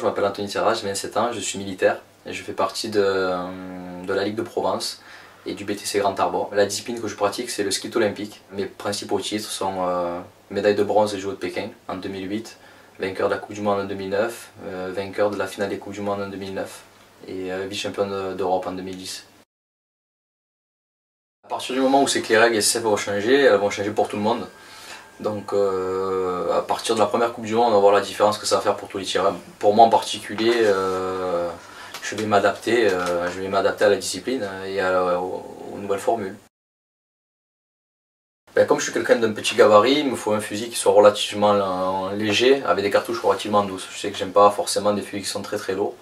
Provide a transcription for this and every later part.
je m'appelle Anthony Serra, j'ai 27 ans, je suis militaire et je fais partie de la Ligue de Provence et du BTC Grand Arbor. La discipline que je pratique, c'est le ski olympique. Mes principaux titres sont médaille de bronze des Jeux de Pékin en 2008, vainqueur de la Coupe du Monde en 2009, vainqueur de la finale des Coupes du Monde en 2009 et vice-champion d'Europe en 2010. À partir du moment où c'est que les règles SSF vont changer, elles vont changer pour tout le monde. Donc à partir de la première Coupe du Monde, on va voir la différence que ça va faire pour tous les tireurs. Pour moi en particulier, je vais m'adapter à la discipline et aux nouvelles formules. Comme je suis quelqu'un d'un petit gabarit, il me faut un fusil qui soit relativement léger, avec des cartouches relativement douces. Je sais que j'aime pas forcément des fusils qui sont très lourds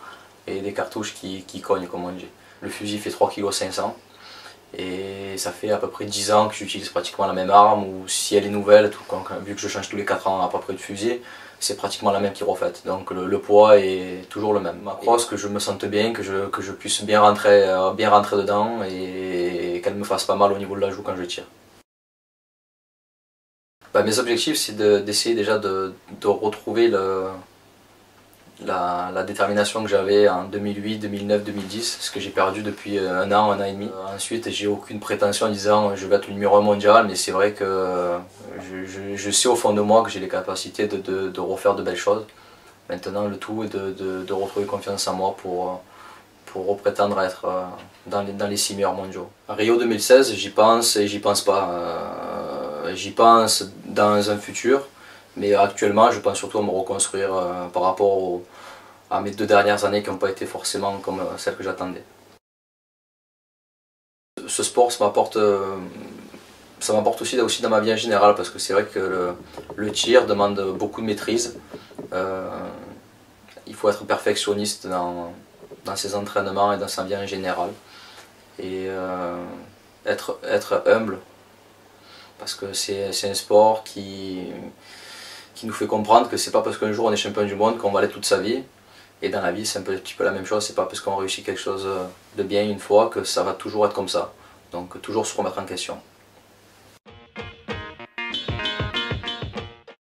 et des cartouches qui cognent comme on dit. Le fusil fait 3,5 kg. Et ça fait à peu près 10 ans que j'utilise pratiquement la même arme, ou si elle est nouvelle, vu que je change tous les 4 ans à peu près de fusil, c'est pratiquement la même qui refait. Donc le poids est toujours le même. Ma crosse, que je me sente bien, que je puisse bien rentrer dedans et qu'elle me fasse pas mal au niveau de la joue quand je tire. Mes objectifs, c'est d'essayer déjà de retrouver la détermination que j'avais en 2008, 2009, 2010, ce que j'ai perdu depuis un an et demi. Ensuite, j'ai aucune prétention en disant je vais être le numéro 1 mondial, mais c'est vrai que je sais au fond de moi que j'ai les capacités de refaire de belles choses. Maintenant, le tout est de retrouver confiance en moi pour prétendre à être dans les 6 meilleurs mondiaux. À Rio 2016, j'y pense et j'y pense pas. J'y pense dans un futur. Mais actuellement, je pense surtout à me reconstruire par rapport à mes 2 dernières années qui n'ont pas été forcément comme celles que j'attendais. Ce sport, ça m'apporte aussi dans ma vie en général, parce que c'est vrai que le tir demande beaucoup de maîtrise. Il faut être perfectionniste dans ses entraînements et dans sa vie en général. Et être humble, parce que c'est un sport qui nous fait comprendre que c'est pas parce qu'un jour on est champion du monde qu'on va l'être toute sa vie. Et dans la vie, c'est un petit peu la même chose, c'est pas parce qu'on réussit quelque chose de bien une fois que ça va toujours être comme ça. Donc toujours se remettre en question.